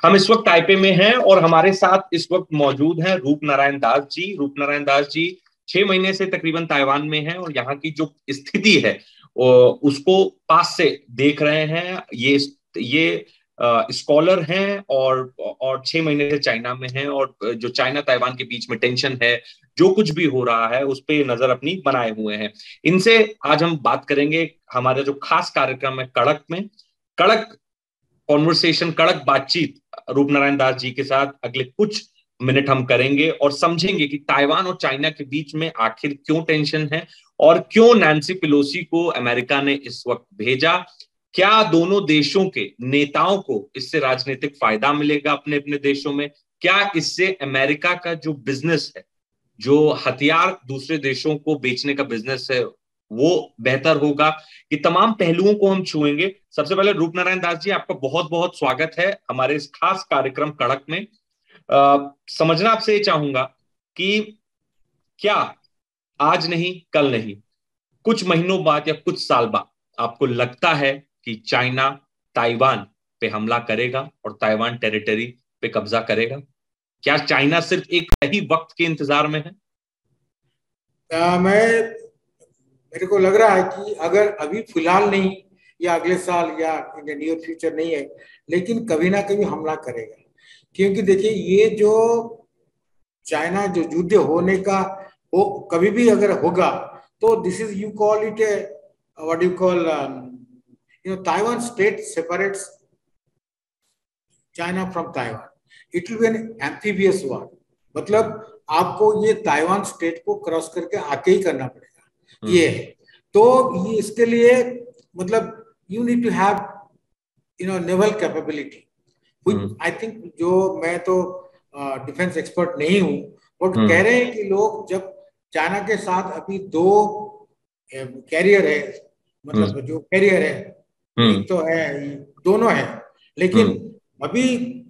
हम इस वक्त ताइपे में हैं और हमारे साथ इस वक्त मौजूद हैं रूप नारायण दास जी। रूप नारायण दास जी 6 महीने से तकरीबन ताइवान में हैं और यहाँ की जो स्थिति है उसको पास से देख रहे हैं। ये स्कॉलर हैं और 6 महीने से चाइना में हैं और जो चाइना ताइवान के बीच में टेंशन है, जो कुछ भी हो रहा है उस पर नजर अपनी बनाए हुए हैं। इनसे आज हम बात करेंगे। हमारा जो खास कार्यक्रम है कड़क में, कड़क कॉन्वर्सेशन, कड़क बातचीत रूप नारायण दास जी के साथ अगले कुछ मिनट हम करेंगे और समझेंगे कि ताइवान और चाइना के बीच में आखिर क्यों टेंशन है और क्यों नैन्सी पेलोसी को अमेरिका ने इस वक्त भेजा। क्या दोनों देशों के नेताओं को इससे राजनीतिक फायदा मिलेगा अपने अपने देशों में? क्या इससे अमेरिका का जो बिजनेस है, जो हथियार दूसरे देशों को बेचने का बिजनेस है, वो बेहतर होगा? कि तमाम पहलुओं को हम छुएंगे। सबसे पहले रूप नारायण दास जी, आपका बहुत बहुत स्वागत है हमारे इस खास कार्यक्रम कड़क में। समझना आपसे ये चाहूंगा कि क्या आज नहीं कल नहीं, कुछ महीनों बाद या कुछ साल बाद आपको लगता है कि चाइना ताइवान पे हमला करेगा और ताइवान टेरिटरी पे कब्जा करेगा? क्या चाइना सिर्फ एक सही वक्त के इंतजार में है? मेरे को लग रहा है कि अगर अभी फिलहाल नहीं या अगले साल या इन द नियर फ्यूचर नहीं है, लेकिन कभी ना कभी हमला करेगा। क्योंकि देखिए, ये जो चाइना जो युद्ध होने का वो कभी भी अगर होगा तो this is, you call it a what you call, Taiwan state separates China from Taiwan, it will be an amphibious war. मतलब आपको ये ताइवान स्टेट को क्रॉस करके आके ही करना पड़ेगा। ये है तो ये इसके लिए मतलब you need to have naval capability. I think, जो मैं तो डिफेंस एक्सपर्ट नहीं हूँ, बट कह रहे हैं कि लोग जब चाइना के साथ अभी दो कैरियर है, मतलब जो कैरियर है एक तो है, दोनों है, लेकिन अभी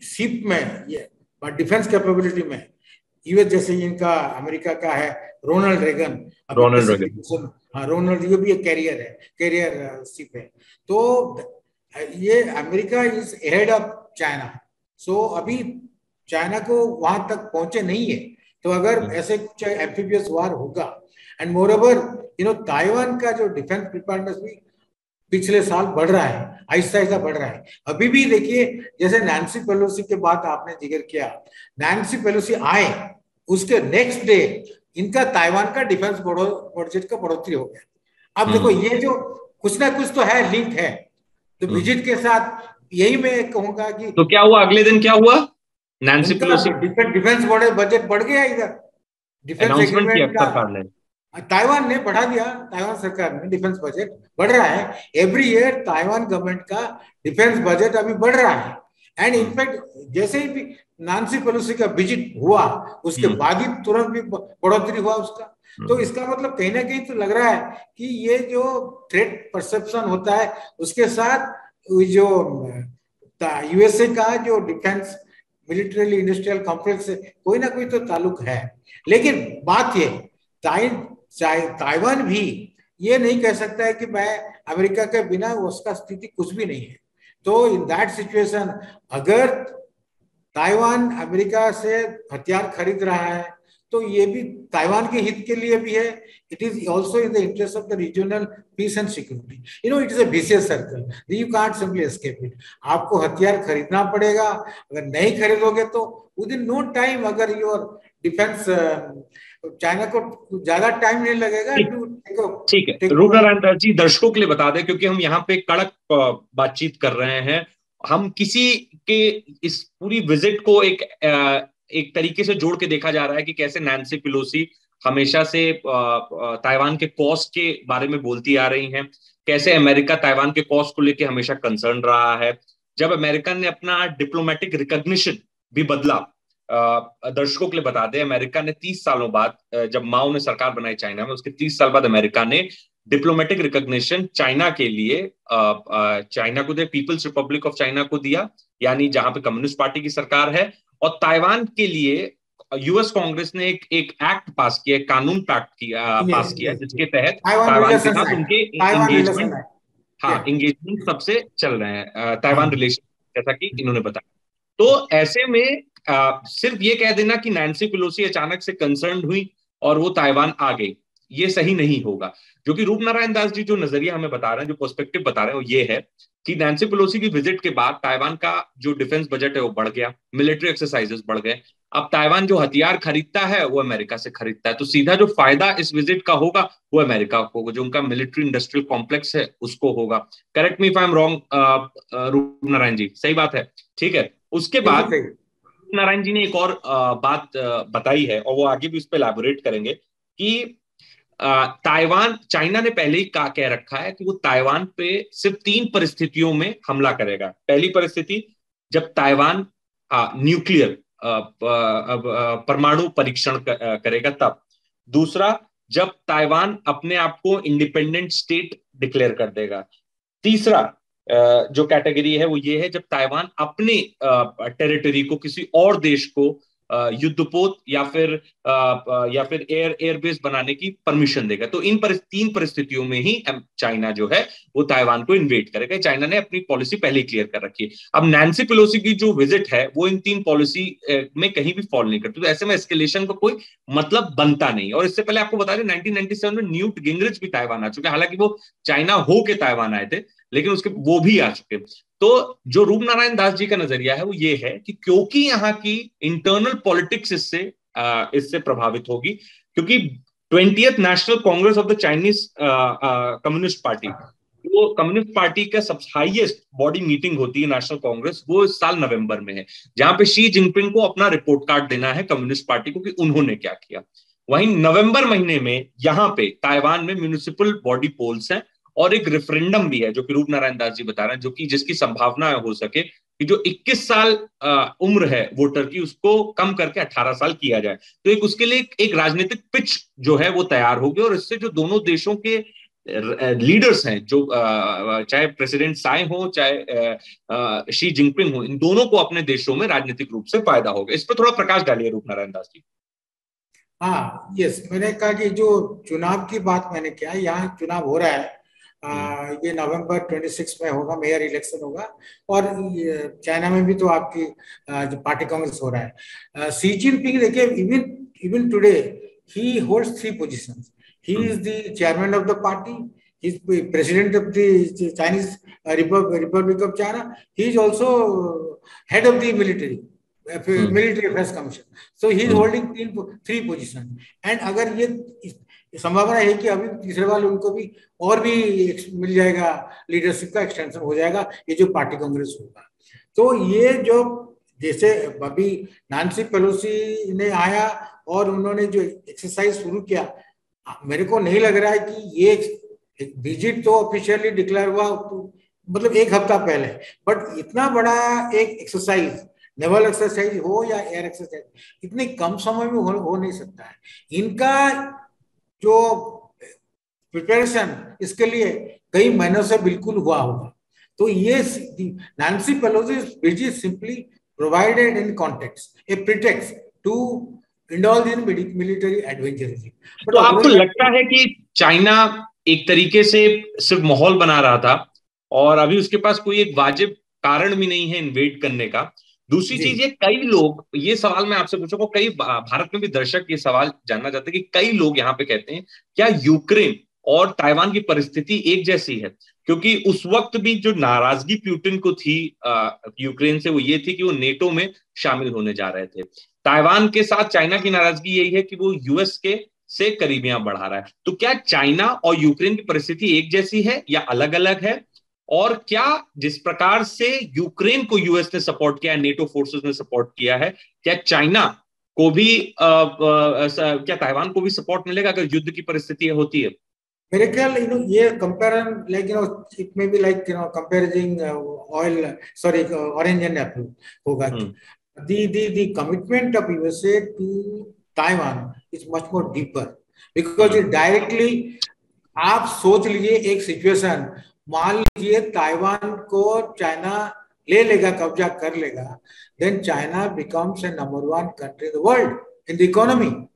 शिप में ये डिफेंस कैपेबिलिटी में यूएस जैसे इनका अमेरिका का है रोनाल्ड रेगन। हाँ, रोनाल्ड, ये भी एक कैरियर है, कैरियर शिप है। तो ये America is ahead of China. So अभी चाइना को वहां तक पहुंचे नहीं है। तो अगर ऐसे एम्फीबियस वार होगा, एंड मोर ओवर ताइवान का जो डिफेंस प्रिपेयर्डनेस भी पिछले साल बढ़ रहा है, आहिस्ता आहिस्ता बढ़ रहा है। अभी भी देखिए, जैसे नैन्सी पेलोसी के बात आपने जिक्र किया, नैन्सी पेलोसी आए उसके नेक्स्ट डे इनका ताइवान का डिफेंस बजट का बढ़ोतरी हो गया। अब देखो, ये जो कुछ ना कुछ तो है, लिंक है। तो विजिट के साथ यही मैं कहूंगा कि तो क्या हुआ अगले दिन? क्या हुआ? नैन्सी पेलोसी डिफेंस बजट बढ़ गया, इधर डिफेंस एग्रीमेंट का सरकार ने, ताइवान ने बढ़ा दिया। ताइवान सरकार ने डिफेंस बजट बढ़ रहा है। एवरी ईयर ताइवान गवर्नमेंट का डिफेंस बजट अभी बढ़ रहा है। एंड इनफैक्ट जैसे ही नैन्सी पेलोसी का विजिट हुआ उसके बाद ही तुरंत भी बढ़ोतरी हुआ उसका। तो इसका मतलब कहीं ना कहीं तो लग रहा है कि ये जो थ्रेट परसेप्शन होता है उसके साथ जो यूएसए का जो डिफेंस मिलिट्री इंडस्ट्रियल कॉम्प्लेक्स से कोई ना कोई तो ताल्लुक है। लेकिन बात ये, ताइवान भी ये नहीं कह सकता है कि मैं अमेरिका के बिना उसका स्थिति कुछ भी नहीं है। तो इन दैट सिचुएशन, अगर ताइवान अमेरिका से हथियार खरीद रहा है तो ये भी ताइवान के हित के लिए भी है। It is also in the interest of the regional piece and security. It is a vicious circle, you can't simply escape it. आपको हथियार खरीदना पड़ेगा। अगर नहीं खरीदोगे तो विद इन नो टाइम, अगर योर डिफेंस, चाइना को ज्यादा टाइम नहीं लगेगा। ठीक है रूप नारायण जी, दर्शकों के लिए बता दें, क्योंकि हम यहाँ पे कड़क बातचीत कर रहे हैं। हम किसी के इस पूरी विजिट को एक तरीके से जोड़ के देखा जा रहा है कि कैसे नैन्सी पेलोसी हमेशा से ताइवान के कॉस्ट के बारे में बोलती आ रही हैं, कैसे अमेरिका ताइवान के कॉस्ट को लेकर हमेशा कंसर्न रहा है। जब अमेरिका ने अपना डिप्लोमेटिक रिकॉग्निशन भी बदला, दर्शकों के लिए बता दें, अमेरिका ने 30 सालों बाद, जब माओ ने सरकार बनाई चाइना में, उसके 30 साल बाद अमेरिका ने डिप्लोमेटिक रिकॉग्निशन चाइना के लिए चाइना को दे, पीपल्स रिपब्लिक ऑफ चाइना को दिया, यानी जहां पे कम्युनिस्ट पार्टी की सरकार है। और ताइवान के लिए यूएस कांग्रेस ने एक एक्ट पास किया, कानून पास किया, जिसके तहत ताइवान के साथ उनके एंगेजमेंट, हाँ, एंगेजमेंट सबसे चल रहे हैं, ताइवान रिलेशन, जैसा कि इन्होंने बताया। तो ऐसे में सिर्फ ये कह देना कि नैन्सी पेलोसी अचानक से कंसर्न हुई और वो ताइवान आ गई, ये सही नहीं होगा। जो कि रूप नारायण दास जी जो नजरिया हमें बता रहे हैं, जो पर्सपेक्टिव बता रहे हैं, वो ये है कि नैन्सी पेलोसी की विजिट के बाद ताइवान का जो डिफेंस बजट है वो बढ़ गया, मिलिट्री एक्सरसाइजेस बढ़ गए। अब ताइवान जो हथियार खरीदता है वो अमेरिका से खरीदता है, तो सीधा जो फायदा इस विजिट का होगा वो अमेरिका को होगा, जो उनका मिलिट्री इंडस्ट्रियल कॉम्प्लेक्स है उसको होगा। Correct me if I am wrong रूप नारायण जी, सही बात है? ठीक है। उसके बिल्कुल बाद सही। नारायण जी ने एक और बात बताई है, और वो आगे भी उस पर एलैबोरेट करेंगे कि ताइवान, चाइना ने पहले ही कह रखा है कि वो ताइवान पे सिर्फ 3 परिस्थितियों में हमला करेगा। पहली परिस्थिति, जब ताइवान न्यूक्लियर परमाणु परीक्षण करेगा तब। दूसरा, जब ताइवान अपने आप को इंडिपेंडेंट स्टेट डिक्लेयर कर देगा। तीसरा जो कैटेगरी है वो ये है, जब ताइवान अपने टेरिटरी को किसी और देश को युद्धपोत या फिर एयरबेस बनाने की परमिशन देगा। तो इन 3 परिस्थितियों में ही चाइना जो है वो ताइवान को इन्वेड करेगा। चाइना ने अपनी पॉलिसी पहले ही क्लियर कर रखी है। अब नैन्सी पेलोसी की जो विजिट है वो इन 3 पॉलिसी में कहीं भी फॉल नहीं करती, तो ऐसे में एस्केलेशन का कोई मतलब बनता नहीं। और इससे पहले आपको बता दें 1997 में न्यूट गिंगरिच भी ताइवान आ चुके, हालांकि वो चाइना हो के ताइवान आए थे, लेकिन उसके वो भी आ चुके। तो जो रूप नारायण दास जी का नजरिया है वो ये है कि क्योंकि यहाँ की इंटरनल पॉलिटिक्स इससे प्रभावित होगी, क्योंकि 20th national Congress of the Chinese communist party, वो कम्युनिस्ट पार्टी का सब हाईएस्ट बॉडी मीटिंग होती है नेशनल कांग्रेस, वो इस साल नवंबर में है, जहां पे शी जिनपिंग को अपना रिपोर्ट कार्ड देना है कम्युनिस्ट पार्टी को कि उन्होंने क्या किया। वहीं नवंबर महीने में यहाँ पे ताइवान में म्यूनिसिपल बॉडी पोल्स हैं और एक रेफरेंडम भी है, जो कि रूप नारायण दास जी बता रहे हैं, जो कि जिसकी संभावना हो सके कि जो 21 साल उम्र है वोटर की उसको कम करके 18 साल किया जाए। तो एक उसके लिए एक राजनीतिक पिच जो है वो तैयार होगी, और इससे जो दोनों देशों के लीडर्स हैं, जो चाहे प्रेसिडेंट साई हो चाहे शी जिनपिंग हो, इन दोनों को अपने देशों में राजनीतिक रूप से फायदा होगा। इस पर थोड़ा प्रकाश डालिए रूप नारायण दास जी। हाँ, यस, मैंने कहा कि जो चुनाव की बात मैंने किया, यहाँ चुनाव हो रहा है। ये नवंबर 26 में होगा, मेयर इलेक्शन होगा। और चाइना में भी तो आपकी जो पार्टी कांग्रेस हो रहा है। सी जिनपिंग देखिए, even today he holds 3 positions. He is the chairman of the party, he is president of the Chinese Republic of China. He is also head of the military affairs commission. So he is holding 3 positions. And अगर ये संभावना है कि अभी तीसरे वाले उनको भी और भी मिल जाएगा, लीडरशिप का एक्सटेंशन हो जाएगा, ये जो पार्टी कांग्रेस होगा। तो ये जो जैसे अभी नैन्सी पेलोसी ने आया और उन्होंने जो एक्सरसाइज शुरू किया, मेरे को नहीं लग रहा है कि ये विजिट तो ऑफिशियली डिक्लेयर हुआ मतलब 1 हफ्ता पहले, बट इतना बड़ा एक एक्सरसाइज, नेवल एक्सरसाइज हो या एयर एक्सरसाइज, इतने कम समय में हो नहीं सकता है। इनका जो प्रिपरेशन इसके लिए कई महीनों से बिल्कुल हुआ होगा। तो ये Nancy Pelosi visit simply provided in context a pretext to indulge in military adventurism. तो आपको लगता है कि चाइना एक तरीके से सिर्फ माहौल बना रहा था और अभी उसके पास कोई एक वाजिब कारण भी नहीं है इन्वेड करने का? दूसरी चीज ये, कई लोग, ये सवाल मैं आपसे पूछूंगा, कई भारत में भी दर्शक ये सवाल जानना चाहते हैं कि कई लोग यहाँ पे कहते हैं क्या यूक्रेन और ताइवान की परिस्थिति एक जैसी है? क्योंकि उस वक्त भी जो नाराजगी पुतिन को थी यूक्रेन से, वो ये थी कि वो नेटो में शामिल होने जा रहे थे। ताइवान के साथ चाइना की नाराजगी यही है कि वो यूएस के से करीबियां बढ़ा रहा है। तो क्या चाइना और यूक्रेन की परिस्थिति एक जैसी है या अलग अलग है? और क्या जिस प्रकार से यूक्रेन को यूएस ने सपोर्ट किया है, नेटो फोर्सेस ने सपोर्ट किया है, क्या चाइना को भी क्या ताइवान को भी सपोर्ट मिलेगा अगर युद्ध की परिस्थिति होती है? मेरे ख्याल ये comparison like it may be like कंपेरिजिंग orange and Apple होगा। the commitment of USA to Taiwan is much more deeper because it directly, आप सोच लीजिए एक सिचुएशन, मान लीजिए ताइवान को चाइना ले लेगा, कब्जा कर लेगा, then China becomes a number 1 country in the world in the economy.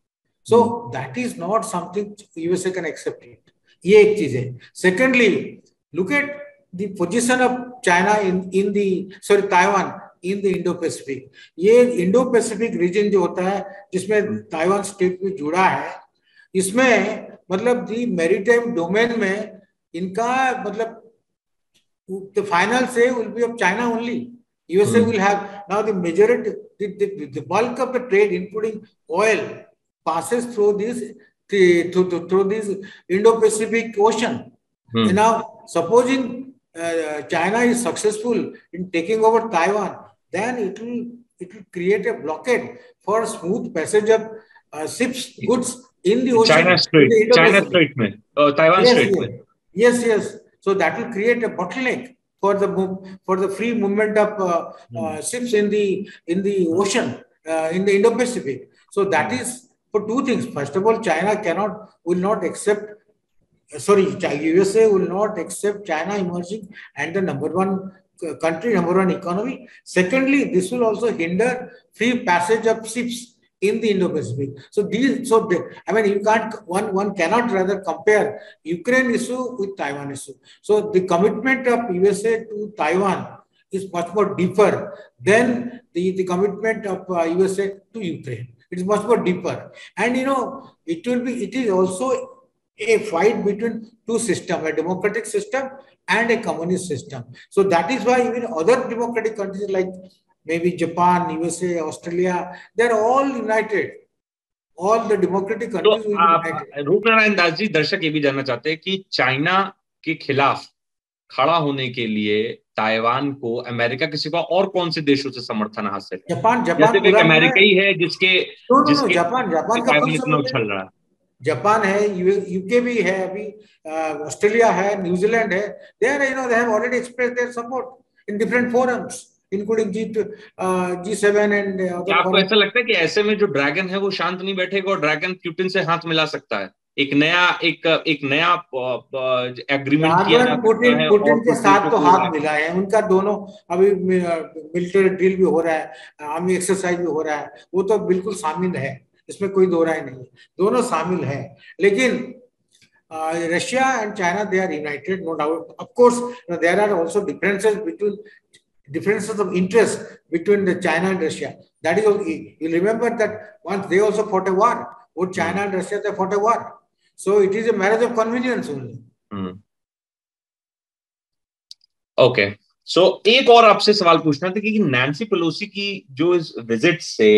So that is not something USA can accept it. ये एक चीज है। Secondly, look at the position of China in the Taiwan in the Indo Pacific. ये Indo Pacific region जो होता है जिसमें Taiwan state भी जुड़ा है, इसमें मतलब दी मैरीटाइम डोमेन में इनका मतलब the final say will be of China only. USA will have now the majority, the bulk of the trade, including oil, passes through this Indo-Pacific Ocean. And now, supposing China is successful in taking over Taiwan, then it will create a blockade for smooth passage of ships, goods in the ocean. China Strait, Taiwan Strait. Yes. So that will create a bottleneck for the free movement of ships in the ocean, in the Indo-Pacific. So that is for two things. First of all, USA will not accept China emerging and the number one country, number one economy. Secondly, this will also hinder free passage of ships in the Indo-Pacific. You can't, one cannot rather compare Ukraine issue with Taiwan issue. So the commitment of USA to Taiwan is much more deeper than the commitment of USA to Ukraine. It is much more deeper. And it is also a fight between two systems, a democratic system and a communist system. So that is why even other democratic countries like maybe Japan, USA, Australia, they're all united. All the democratic countries will be united. Rupnarayan Das ji, दर्शक ये भी जानना चाहते हैं कि China के खिलाफ खड़ा होने के लिए ताइवान को अमेरिका के सिवा और कौन से देशों से समर्थन हासिल है? जापान अमेरिका ही है जिसके जापान का इतना उछल रहा है। जापान है, यूके भी है, अभी ऑस्ट्रेलिया है, न्यूजीलैंड है, they have already expressed their support in different forums, including G7 and क्या आपको ऐसा लगता है कि ऐसे में जो ड्रैगन है वो शांत नहीं बैठेगा और ड्रैगन पुतिन से हाथ मिला सकता है? एक नया एग्रीमेंट किया जा सकता है। पुतिन के साथ तो हाथ मिला है उनका, दोनों अभी मिलिट्री ड्रिल भी हो रहा है, आर्मी एक्सरसाइज भी हो रहा है, वो तो बिल्कुल शामिल है, इसमें कोई दो राय नहीं है, दोनों शामिल है। लेकिन Russia and China, they are united, no doubt. Of course there are also differences of interest between the China and Russia. That is, you remember that once they also fought a war. Both China and Russia, they fought a war. So it is a marriage of convenience only. Okay. So एक और आपसे सवाल पूछना था कि Nancy Pelosi की जो इस विजिट से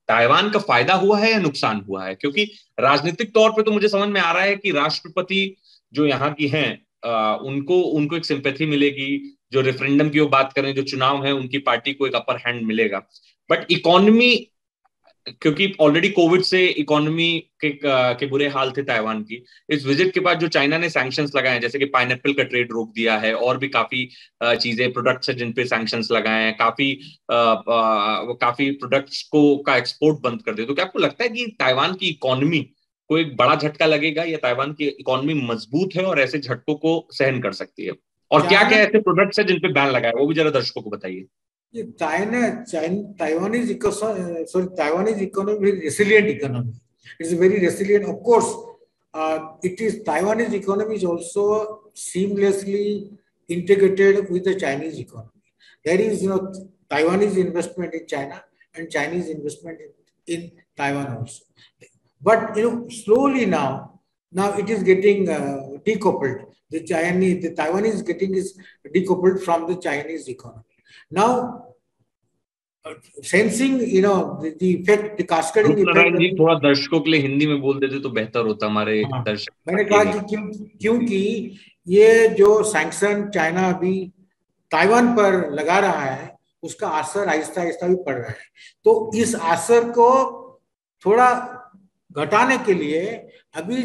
ताइवान का फायदा हुआ है या नुकसान हुआ है? क्योंकि राजनीतिक तौर पे तो मुझे समझ में आ रहा है कि राष्ट्रपति जो यहाँ की हैं उनको एक सिंपैथी मिलेगी, जो रेफरेंडम की वो बात करें, जो चुनाव है उनकी पार्टी को एक अपर हैंड मिलेगा। बट इकोनॉमी, क्योंकि ऑलरेडी कोविड से इकोनॉमी के बुरे हाल थे ताइवान की, इस विजिट के बाद जो चाइना ने सैंक्शंस लगाए हैं, जैसे कि पाइनएप्पल का ट्रेड रोक दिया है और भी काफी चीजें, प्रोडक्ट्स है जिन पे सैंक्शंस लगाए हैं, काफी प्रोडक्ट्स का एक्सपोर्ट बंद कर दिया, तो क्या आपको लगता है कि ताइवान की इकोनॉमी को एक बड़ा झटका लगेगा या ताइवान की इकोनॉमी मजबूत है और ऐसे झटकों को सहन कर सकती है? और क्या क्या ऐसे प्रोडक्ट्स है जिन पे बैन लगा है, वो भी जरा दर्शकों को बताइए। Taiwanese economy, very resilient economy. It's very resilient. Of course, Taiwanese economy is also seamlessly integrated with the Chinese economy. There is, Taiwanese investment in China and Chinese investment in Taiwan also. But slowly now it is getting decoupled. The Taiwanese getting is decoupled from the Chinese economy. Now, sensing, the effect, the cascading effect. जी थोड़ा दर्शकों के लिए हिंदी में बोल देते तो बेहतर होता हमारे दर्शक। मैंने कहा कि क्योंकि ये जो सैंक्शन चाइना अभी ताइवान पर लगा रहा है, उसका असर आहिस्ता आहिस्ता भी पड़ रहा है। तो इस असर को थोड़ा घटाने के लिए अभी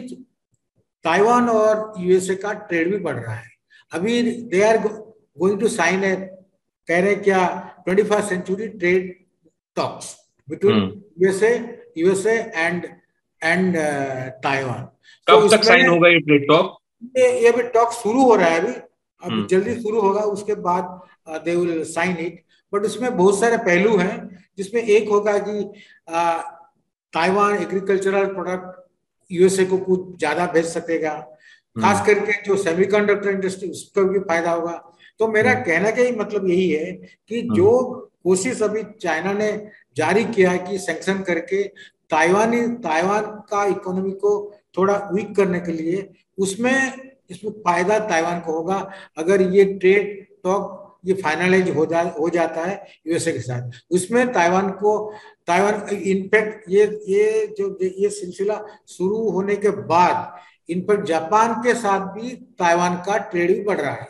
ताइवान और यूएसए का ट्रेड भी बढ़ रहा है। अभी they are going to sign कह रहे क्या 21st century trade talks between USA and Taiwan. कब तक साइन होगा ये ट्रेड टॉक? ये अभी टॉक शुरू हो रहा है, अभी जल्दी शुरू होगा, उसके बाद they will sign it. But उसमें बहुत सारे पहलू हैं, जिसमें एक होगा कि ताइवान एग्रीकल्चरल प्रोडक्ट यूएसए को कुछ ज्यादा भेज सकेगा, खास करके जो सेमीकंडक्टर इंडस्ट्री, उसको भी फायदा होगा। तो मेरा कहने का ही मतलब यही है कि जो कोशिश अभी चाइना ने जारी किया है कि सैंक्शन करके ताइवान का इकोनॉमी को थोड़ा वीक करने के लिए, इसमें फायदा ताइवान को होगा अगर ये ट्रेड टॉक ये फाइनलाइज हो जाता है यूएसए के साथ। उसमें ताइवान इनफैक्ट ये सिलसिला शुरू होने के बाद इनफैक्ट जापान के साथ भी ताइवान का ट्रेड भी बढ़ रहा है।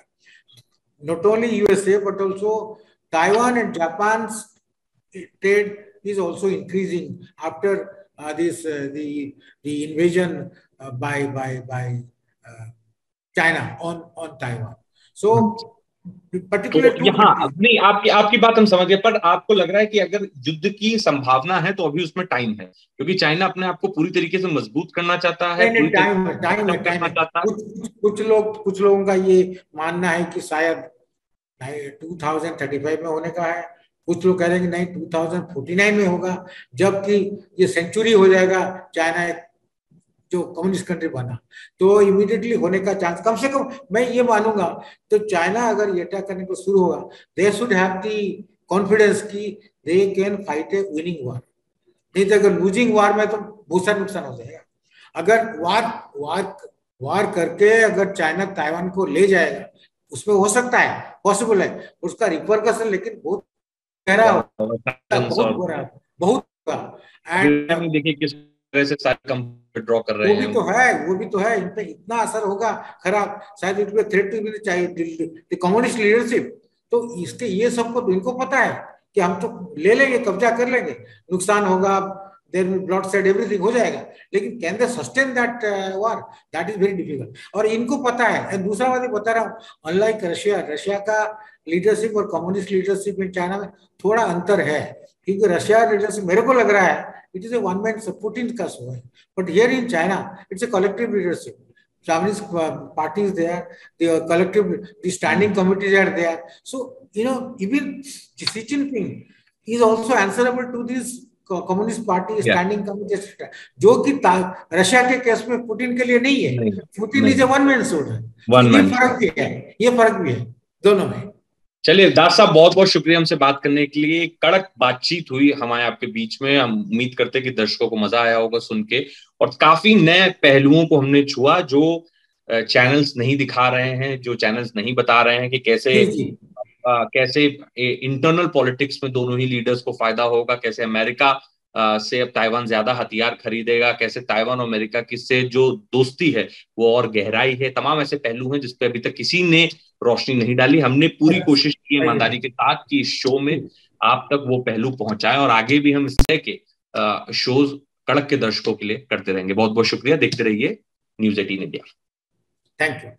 Not only USA but also Taiwan and Japan trade is also increasing after the invasion by China on Taiwan. So particular तो यहाँ नहीं, आपकी बात हम समझ गए, पर आपको लग रहा है कि अगर युद्ध की संभावना है तो अभी उसमें टाइम है, क्योंकि चाइना अपने आप को पूरी तरीके से मजबूत करना चाहता है, टाइम है। कुछ लोगों का ये मानना है कि शायद 2035 में होने का है, कुछ लोग कह रहे हैं कि नहीं 2049 में होगा, जबकि ये सेंचुरी हो जाएगा चाइना जो कम्युनिस्ट कंट्री बना, तो इमीडिएटली होने का चांस कम से कम मैं ये मानूंगा। तो चाइना अगर ये अटैक करने को शुरू होगा, they should have the confidence कि they can fight a winning war. नहीं तो अगर लूजिंग वार में तो बहुत सारा नुकसान हो जाएगा। अगर वार करके अगर चाइना ताइवान को ले जाएगा, उसमें हो सकता है, पॉसिबल है, उसका रिपरकशन लेकिन बहुत गहरा होगा, बहुत एंड देखिए किस तरह से सारे कम विड्रॉ कर रहे हैं। वो भी तो है, इन पे इतना असर होगा खराब, शायद इट पे थ्रेट भी चाहिए कम्युनिस्ट लीडरशिप। तो इसके ये सबको तो इनको पता है कि हम तो ले लेंगे, कब्जा कर लेंगे, नुकसान होगा, there will bloodshed everything हो जाएगा, लेकिन can they sustain that war, that is very difficult. और इनको पता है। दूसरा बात बता रहा हूँ, अनलाइक रशिया का लीडरशिप और कम्युनिस्ट लीडरशिप इन चाइना में थोड़ा अंतर है, क्योंकि रशिया लीडरशिप मेरे को लग रहा है it is a one man, Putin का शो है, but here in China it's a collective leadership. Chinese parties there, the collective, the standing committees are there. So, even Xi Jinping is also answerable to this communist party standing committee, जो कि Russia के case में Putin के लिए नहीं है। Putin is a one man show है। ये फर्क भी है दोनों में। चलिए दास साहब, बहुत बहुत शुक्रिया हमसे बात करने के लिए। कड़क बातचीत हुई हमारे आपके बीच में। हम उम्मीद करते हैं कि दर्शकों को मजा आया होगा सुन के, और काफी नए पहलुओं को हमने छुआ जो चैनल्स नहीं दिखा रहे हैं, जो चैनल्स नहीं बता रहे हैं कि कैसे इंटरनल पॉलिटिक्स में दोनों ही लीडर्स को फायदा होगा, कैसे अमेरिका से अब ताइवान ज्यादा हथियार खरीदेगा, कैसे ताइवान और अमेरिका की से जो दोस्ती है वो और गहराई है। तमाम ऐसे पहलू हैं जिसपे अभी तक किसी ने रोशनी नहीं डाली। हमने पूरी कोशिश की ईमानदारी के साथ कि इस शो में आप तक वो पहलू पहुंचाएं, और आगे भी हम इस तरह के शोज कड़क के दर्शकों के लिए करते रहेंगे। बहुत बहुत शुक्रिया। देखते रहिए News 18 इंडिया। Thank you.